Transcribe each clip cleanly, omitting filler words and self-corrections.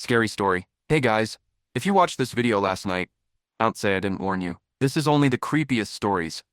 Scary story. Hey guys, if you watched this video last night, don't say I didn't warn you. This is only the creepiest stories.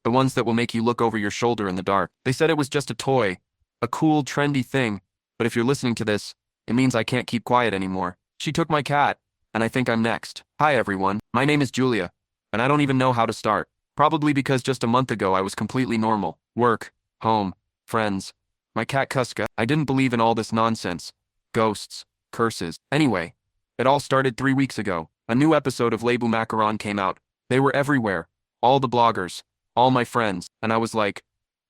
The ones that will make you look over your shoulder in the dark. They said it was just a toy, a cool, trendy thing, but if you're listening to this, it means I can't keep quiet anymore. She took my cat, and I think I'm next. Hi everyone, my name is Julia, and I don't even know how to start. Probably because just a month ago I was completely normal. Work, home, friends, my cat Kuska. I didn't believe in all this nonsense. Ghosts, curses. Anyway, it all started 3 weeks ago. A new episode of Labubu Macaron came out. They were everywhere. All the bloggers, all my friends, and I was like,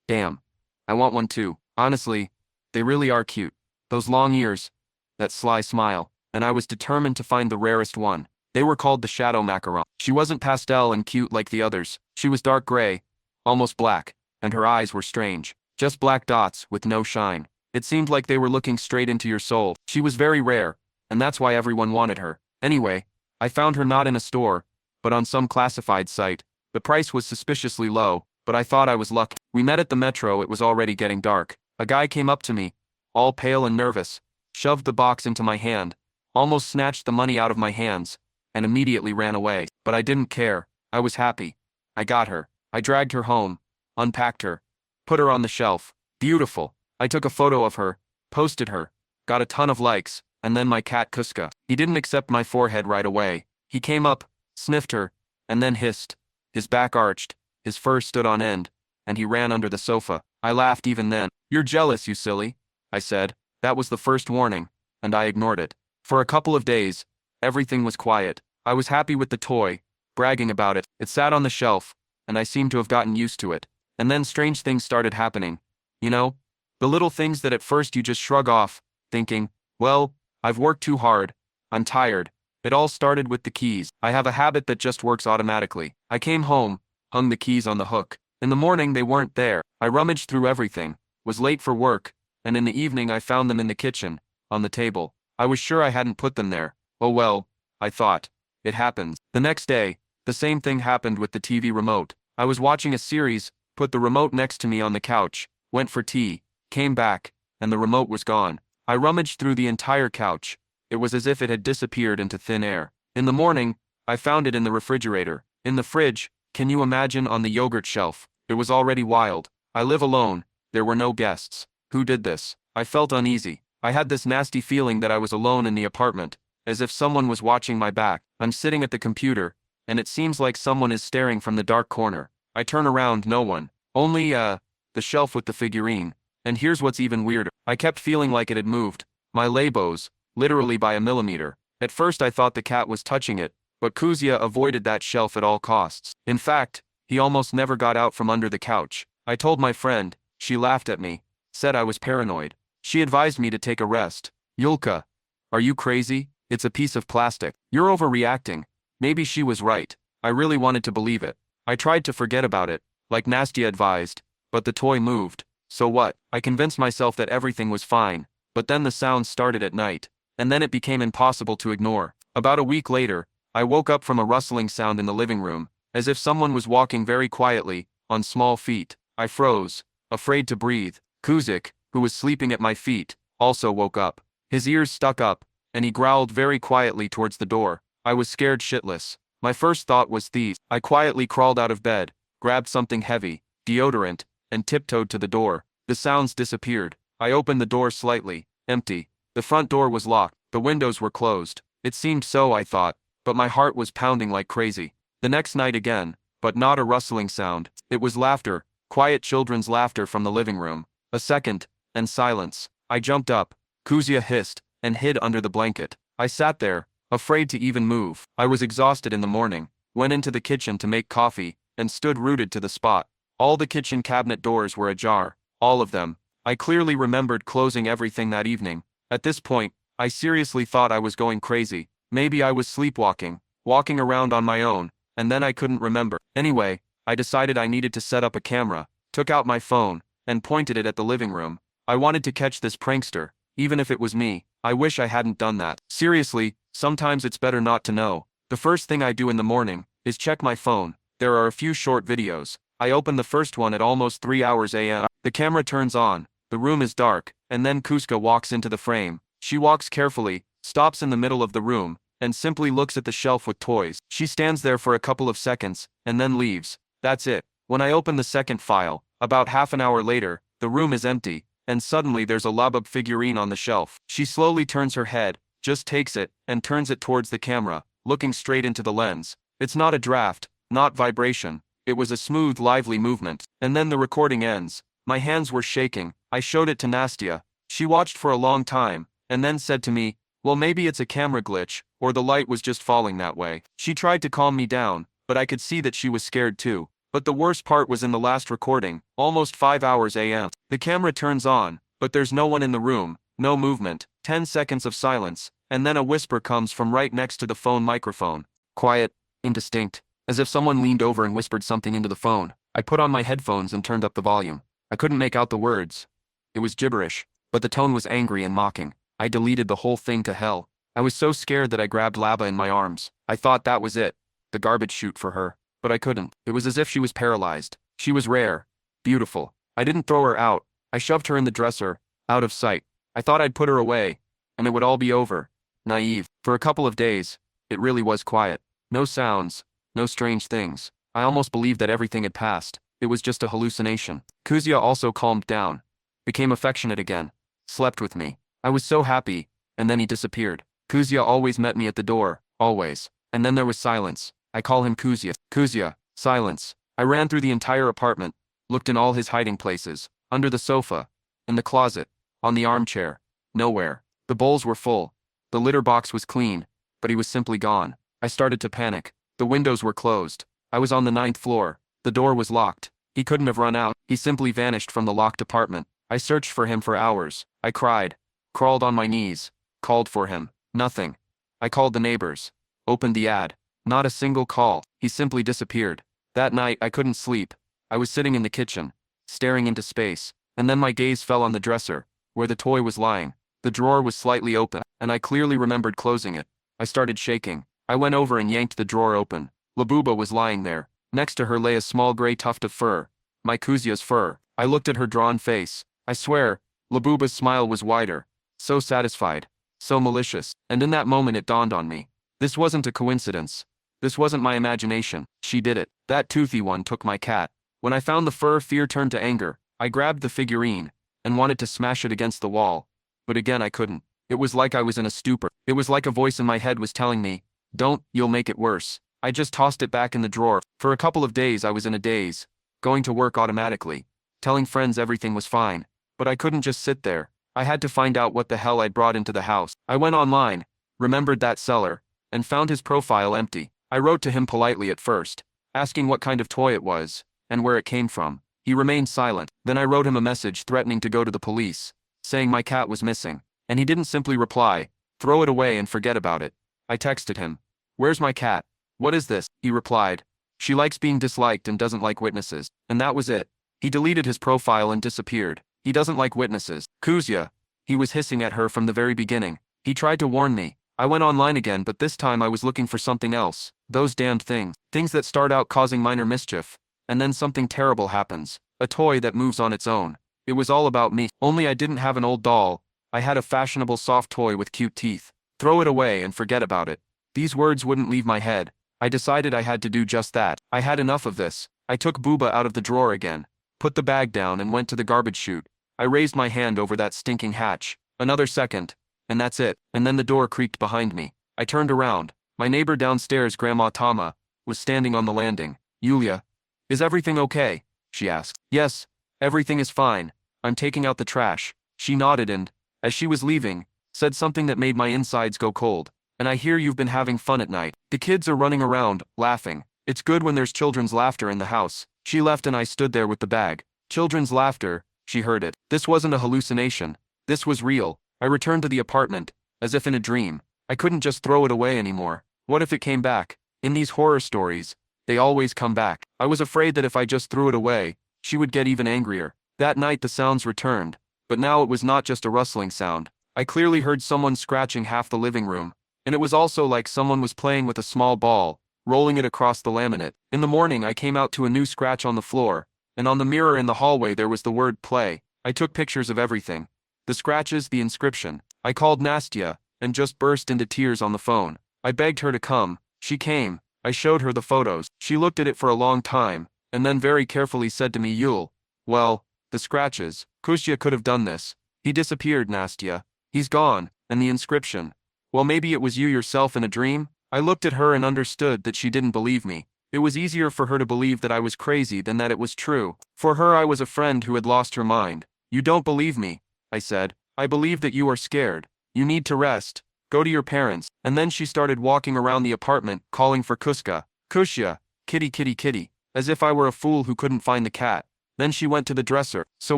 damn, I want one too. Honestly, they really are cute. Those long ears, that sly smile, and I was determined to find the rarest one. They were called the Shadow Macaron. She wasn't pastel and cute like the others. She was dark gray, almost black, and her eyes were strange. Just black dots with no shine. It seemed like they were looking straight into your soul. She was very rare, and that's why everyone wanted her. Anyway, I found her not in a store, but on some classified site. The price was suspiciously low, but I thought I was lucky. We met at the metro. It was already getting dark. A guy came up to me, all pale and nervous, shoved the box into my hand, almost snatched the money out of my hands, and immediately ran away. But I didn't care. I was happy. I got her. I dragged her home, unpacked her, put her on the shelf. Beautiful. I took a photo of her, posted her, got a ton of likes, and then my cat Kuska. He didn't accept my forehead right away. He came up, sniffed her, and then hissed. His back arched, his fur stood on end, and he ran under the sofa. I laughed even then. You're jealous, you silly, I said. That was the first warning, and I ignored it. For a couple of days, everything was quiet. I was happy with the toy, bragging about it. It sat on the shelf, and I seemed to have gotten used to it. And then strange things started happening. You know, the little things that at first you just shrug off, thinking, well, I've worked too hard, I'm tired. It all started with the keys. I have a habit that just works automatically. I came home, hung the keys on the hook. In the morning they weren't there. I rummaged through everything, was late for work, and in the evening I found them in the kitchen, on the table. I was sure I hadn't put them there. Oh well, I thought. It happens. The next day, the same thing happened with the TV remote. I was watching a series, put the remote next to me on the couch, went for tea, came back, and the remote was gone. I rummaged through the entire couch. It was as if it had disappeared into thin air. In the morning, I found it in the refrigerator. In the fridge, can you imagine, on the yogurt shelf? It was already wild. I live alone. There were no guests. Who did this? I felt uneasy. I had this nasty feeling that I was alone in the apartment, as if someone was watching my back. I'm sitting at the computer, and it seems like someone is staring from the dark corner. I turn around, no one. Only, the shelf with the figurine. And here's what's even weirder. I kept feeling like it had moved. My labos, literally by a millimeter. At first I thought the cat was touching it, but Kuzia avoided that shelf at all costs. In fact, he almost never got out from under the couch. I told my friend, she laughed at me, said I was paranoid. She advised me to take a rest. Yulka, are you crazy? It's a piece of plastic. You're overreacting. Maybe she was right. I really wanted to believe it. I tried to forget about it, like Nastia advised, but the toy moved. So what? I convinced myself that everything was fine, but then the sounds started at night, and then it became impossible to ignore. About a week later, I woke up from a rustling sound in the living room, as if someone was walking very quietly, on small feet. I froze, afraid to breathe. Kuzik, who was sleeping at my feet, also woke up. His ears stuck up, and he growled very quietly towards the door. I was scared shitless. My first thought was thieves. I quietly crawled out of bed, grabbed something heavy, deodorant, and tiptoed to the door. The sounds disappeared. I opened the door slightly. Empty. The front door was locked. The windows were closed. It seemed so, I thought, but my heart was pounding like crazy. The next night again, but not a rustling sound. It was laughter, quiet children's laughter from the living room. A second, and silence. I jumped up. Kuzia hissed, and hid under the blanket. I sat there, afraid to even move. I was exhausted in the morning, went into the kitchen to make coffee, and stood rooted to the spot. All the kitchen cabinet doors were ajar. All of them. I clearly remembered closing everything that evening. At this point, I seriously thought I was going crazy. Maybe I was sleepwalking, walking around on my own, and then I couldn't remember. Anyway, I decided I needed to set up a camera, took out my phone, and pointed it at the living room. I wanted to catch this prankster, even if it was me. I wish I hadn't done that. Seriously, sometimes it's better not to know. The first thing I do in the morning is check my phone. There are a few short videos. I open the first one at almost 3 hours a.m. The camera turns on, the room is dark, and then Kuska walks into the frame. She walks carefully, stops in the middle of the room, and simply looks at the shelf with toys. She stands there for a couple of seconds, and then leaves. That's it. When I open the second file, about half an hour later, the room is empty, and suddenly there's a Labubu figurine on the shelf. She slowly turns her head, just takes it, and turns it towards the camera, looking straight into the lens. It's not a draft, not vibration. It was a smooth, lively movement. And then the recording ends. My hands were shaking. I showed it to Nastia. She watched for a long time, and then said to me, "Well, maybe it's a camera glitch, or the light was just falling that way." She tried to calm me down, but I could see that she was scared too. But the worst part was in the last recording, almost 5 hours a.m. The camera turns on, but there's no one in the room, no movement, 10 seconds of silence, and then a whisper comes from right next to the phone microphone. Quiet, indistinct, as if someone leaned over and whispered something into the phone. I put on my headphones and turned up the volume. I couldn't make out the words. It was gibberish, but the tone was angry and mocking. I deleted the whole thing to hell. I was so scared that I grabbed Laba in my arms. I thought that was it, the garbage chute for her. But I couldn't. It was as if she was paralyzed. She was rare, beautiful. I didn't throw her out. I shoved her in the dresser, out of sight. I thought I'd put her away, and it would all be over. Naive. For a couple of days, it really was quiet. No sounds, no strange things. I almost believed that everything had passed. It was just a hallucination. Kuska also calmed down, became affectionate again, slept with me. I was so happy, and then he disappeared. Kuska always met me at the door, always. And then there was silence. I call him Kuska. Kuska, silence. I ran through the entire apartment, looked in all his hiding places, under the sofa, in the closet, on the armchair. Nowhere. The bowls were full. The litter box was clean, but he was simply gone. I started to panic. The windows were closed. I was on the 9th floor. The door was locked. He couldn't have run out. He simply vanished from the locked apartment. I searched for him for hours. I cried, crawled on my knees, called for him. Nothing. I called the neighbors, opened the ad. Not a single call. He simply disappeared. That night I couldn't sleep. I was sitting in the kitchen, staring into space, and then my gaze fell on the dresser, where the toy was lying. The drawer was slightly open, and I clearly remembered closing it. I started shaking. I went over and yanked the drawer open. Labubu was lying there. Next to her lay a small gray tuft of fur. My Kuska's fur. I looked at her drawn face. I swear, Labubu's smile was wider. So satisfied. So malicious. And in that moment it dawned on me. This wasn't a coincidence. This wasn't my imagination. She did it. That toothy one took my cat. When I found the fur, fear turned to anger. I grabbed the figurine, and wanted to smash it against the wall. But again I couldn't. It was like I was in a stupor. It was like a voice in my head was telling me, "Don't, you'll make it worse." I just tossed it back in the drawer. For a couple of days I was in a daze, going to work automatically, telling friends everything was fine. But I couldn't just sit there. I had to find out what the hell I'd brought into the house. I went online, remembered that seller, and found his profile empty. I wrote to him politely at first, asking what kind of toy it was, and where it came from. He remained silent. Then I wrote him a message threatening to go to the police, saying my cat was missing. And he didn't simply reply, "Throw it away and forget about it." I texted him, "Where's my cat? What is this?" He replied, "She likes being disliked and doesn't like witnesses." And that was it. He deleted his profile and disappeared. He doesn't like witnesses. Kuska. He was hissing at her from the very beginning. He tried to warn me. I went online again, but this time I was looking for something else. Those damned things. Things that start out causing minor mischief, and then something terrible happens. A toy that moves on its own. It was all about me. Only I didn't have an old doll. I had a fashionable soft toy with cute teeth. Throw it away and forget about it. These words wouldn't leave my head. I decided I had to do just that. I had enough of this. I took Booba out of the drawer again, put the bag down and went to the garbage chute. I raised my hand over that stinking hatch. Another second, and that's it. And then the door creaked behind me. I turned around. My neighbor downstairs, Grandma Tama, was standing on the landing. "Yulia, is everything okay?" she asked. "Yes, everything is fine. I'm taking out the trash." She nodded and, as she was leaving, said something that made my insides go cold. "And I hear you've been having fun at night. The kids are running around, laughing. It's good when there's children's laughter in the house." She left and I stood there with the bag. Children's laughter, she heard it. This wasn't a hallucination. This was real. I returned to the apartment, as if in a dream. I couldn't just throw it away anymore. What if it came back? In these horror stories, they always come back. I was afraid that if I just threw it away, she would get even angrier. That night the sounds returned, but now it was not just a rustling sound. I clearly heard someone scratching half the living room, and it was also like someone was playing with a small ball, rolling it across the laminate. In the morning I came out to a new scratch on the floor, and on the mirror in the hallway there was the word "play." I took pictures of everything. The scratches, the inscription. I called Nastia, and just burst into tears on the phone. I begged her to come. She came. I showed her the photos. She looked at it for a long time, and then very carefully said to me, Yul, well, the scratches. Kuska could have done this. He disappeared, Nastya. He's gone. And the inscription. Well, maybe it was you yourself in a dream? I looked at her and understood that she didn't believe me. It was easier for her to believe that I was crazy than that it was true. For her, I was a friend who had lost her mind. You don't believe me, I said. I believe that you are scared. You need to rest. Go to your parents. And then she started walking around the apartment, calling for Kuska. Kuska, kitty kitty kitty, as if I were a fool who couldn't find the cat. Then she went to the dresser. So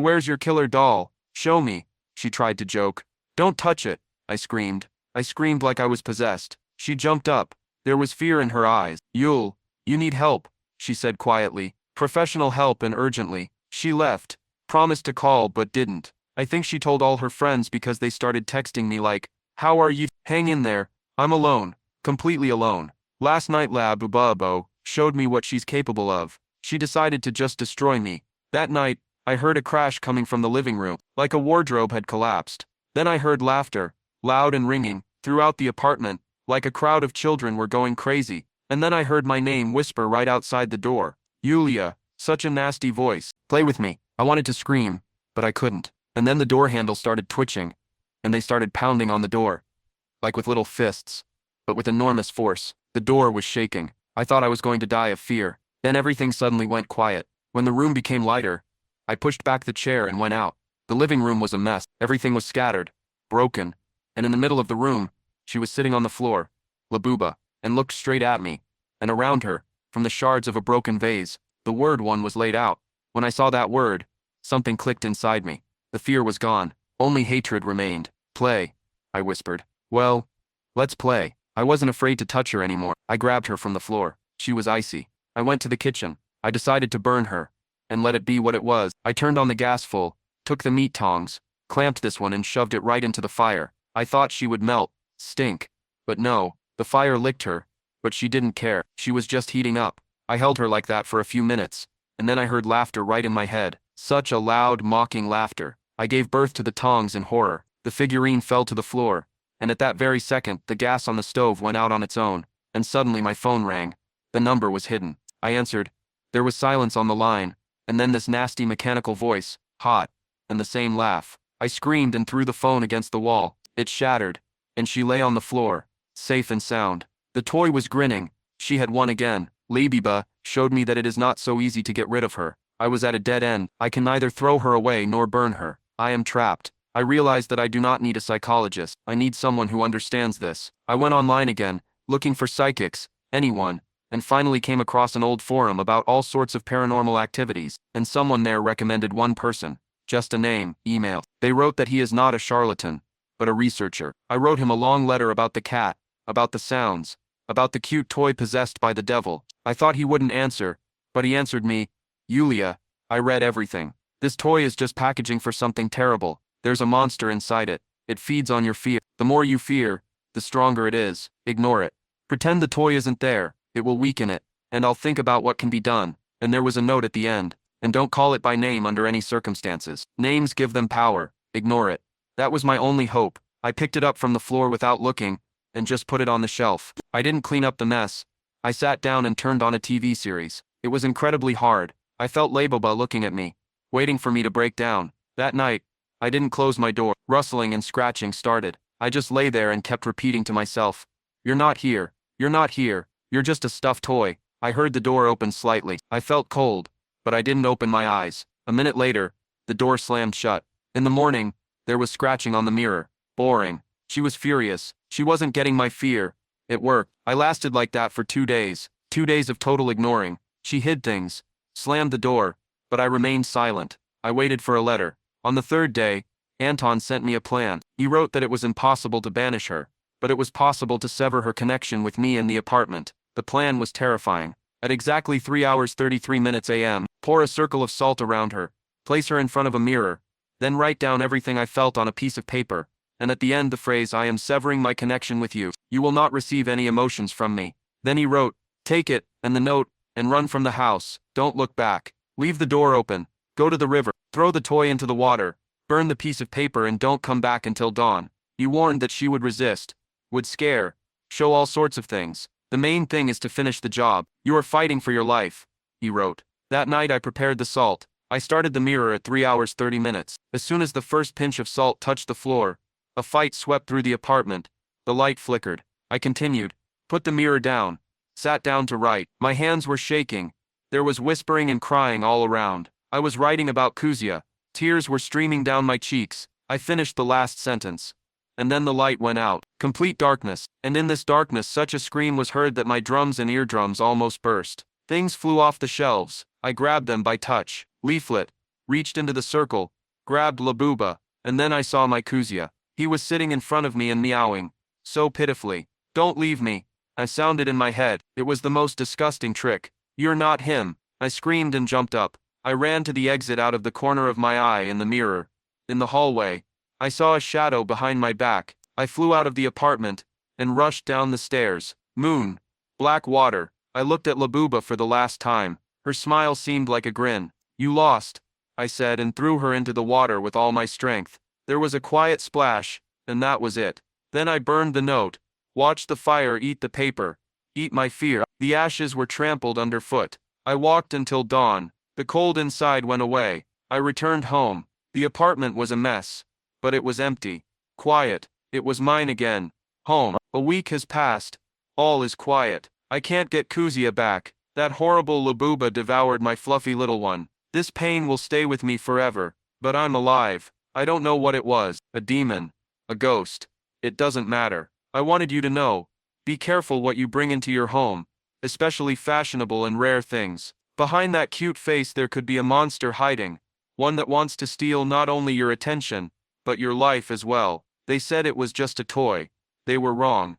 where's your killer doll? Show me, she tried to joke. Don't touch it, I screamed. I screamed like I was possessed. She jumped up. There was fear in her eyes. Yul, you need help, she said quietly. Professional help and urgently. She left. Promised to call but didn't. I think she told all her friends because they started texting me like, how are you? Hang in there. I'm alone. Completely alone. Last night Labubu showed me what she's capable of. She decided to just destroy me. That night, I heard a crash coming from the living room, like a wardrobe had collapsed. Then I heard laughter, loud and ringing, throughout the apartment, like a crowd of children were going crazy. And then I heard my name whisper right outside the door. Yulia, such a nasty voice. Play with me. I wanted to scream, but I couldn't. And then the door handle started twitching, and they started pounding on the door, like with little fists, but with enormous force. The door was shaking. I thought I was going to die of fear. Then everything suddenly went quiet. When the room became lighter, I pushed back the chair and went out. The living room was a mess. Everything was scattered, broken, and in the middle of the room, she was sitting on the floor, Labubu, and looked straight at me. And around her, from the shards of a broken vase, the word one was laid out. When I saw that word, something clicked inside me. The fear was gone. Only hatred remained. Play, I whispered. Well, let's play. I wasn't afraid to touch her anymore. I grabbed her from the floor. She was icy. I went to the kitchen. I decided to burn her, and let it be what it was. I turned on the gas full, took the meat tongs, clamped this one and shoved it right into the fire. I thought she would melt, stink. But no, the fire licked her, but she didn't care. She was just heating up. I held her like that for a few minutes, and then I heard laughter right in my head. Such a loud, mocking laughter. I gave birth to the tongs in horror. The figurine fell to the floor, and at that very second, the gas on the stove went out on its own, and suddenly my phone rang. The number was hidden. I answered. There was silence on the line, and then this nasty mechanical voice, hot, and the same laugh. I screamed and threw the phone against the wall. It shattered, and she lay on the floor, safe and sound. The toy was grinning. She had won again. Labubu showed me that it is not so easy to get rid of her. I was at a dead end. I can neither throw her away nor burn her. I am trapped. I realized that I do not need a psychologist. I need someone who understands this. I went online again, looking for psychics, anyone, and finally came across an old forum about all sorts of paranormal activities, and someone there recommended one person. Just a name, email. They wrote that he is not a charlatan, but a researcher. I wrote him a long letter about the cat, about the sounds, about the cute toy possessed by the devil. I thought he wouldn't answer, but he answered me. Yulia, I read everything. This toy is just packaging for something terrible. There's a monster inside it. It feeds on your fear. The more you fear, the stronger it is. Ignore it. Pretend the toy isn't there. It will weaken it. And I'll think about what can be done. And there was a note at the end. And don't call it by name under any circumstances. Names give them power. Ignore it. That was my only hope. I picked it up from the floor without looking, and just put it on the shelf. I didn't clean up the mess. I sat down and turned on a TV series. It was incredibly hard. I felt Labubu looking at me, waiting for me to break down. That night, I didn't close my door. Rustling and scratching started. I just lay there and kept repeating to myself, "You're not here. You're not here. You're just a stuffed toy." I heard the door open slightly. I felt cold, but I didn't open my eyes. A minute later, the door slammed shut. In the morning, there was scratching on the mirror. Boring. She was furious. She wasn't getting my fear. It worked. I lasted like that for 2 days. 2 days of total ignoring. She hid things, slammed the door, but I remained silent. I waited for a letter. On the third day, Anton sent me a plan. He wrote that it was impossible to banish her, but it was possible to sever her connection with me in the apartment. The plan was terrifying. At exactly 3 hours 33 minutes a.m., pour a circle of salt around her, place her in front of a mirror, then write down everything I felt on a piece of paper, and at the end the phrase, "I am severing my connection with you. You will not receive any emotions from me." Then he wrote, "Take it, and the note, and run from the house. Don't look back. Leave the door open. Go to the river. Throw the toy into the water. Burn the piece of paper and don't come back until dawn. You warned that she would resist, would scare, show all sorts of things. The main thing is to finish the job. You are fighting for your life, he wrote. That night I prepared the salt. I started the mirror at 3 hours 30 minutes. As soon as the first pinch of salt touched the floor, a fight swept through the apartment. The light flickered. I continued, put the mirror down, sat down to write. My hands were shaking. There was whispering and crying all around. I was writing about Kuska. Tears were streaming down my cheeks. I finished the last sentence. And then the light went out. Complete darkness. And in this darkness such a scream was heard that my drums and eardrums almost burst. Things flew off the shelves. I grabbed them by touch. Leaflet. Reached into the circle. Grabbed Labubu. And then I saw my Kuska. He was sitting in front of me and meowing. So pitifully. Don't leave me. I sounded in my head. It was the most disgusting trick. You're not him. I screamed and jumped up. I ran to the exit out of the corner of my eye in the mirror. In the hallway, I saw a shadow behind my back. I flew out of the apartment and rushed down the stairs. Moon. Black water. I looked at Labubu for the last time. Her smile seemed like a grin. You lost, I said and threw her into the water with all my strength. There was a quiet splash, and that was it. Then I burned the note, watched the fire eat the paper, eat my fear. The ashes were trampled underfoot. I walked until dawn. The cold inside went away. I returned home. The apartment was a mess, but it was empty. Quiet. It was mine again. Home. A week has passed. All is quiet. I can't get Kuska back. That horrible Labubu devoured my fluffy little one. This pain will stay with me forever. But I'm alive. I don't know what it was. A demon. A ghost. It doesn't matter. I wanted you to know. Be careful what you bring into your home, especially fashionable and rare things. Behind that cute face there could be a monster hiding. One that wants to steal not only your attention, but your life as well. They said it was just a toy. They were wrong.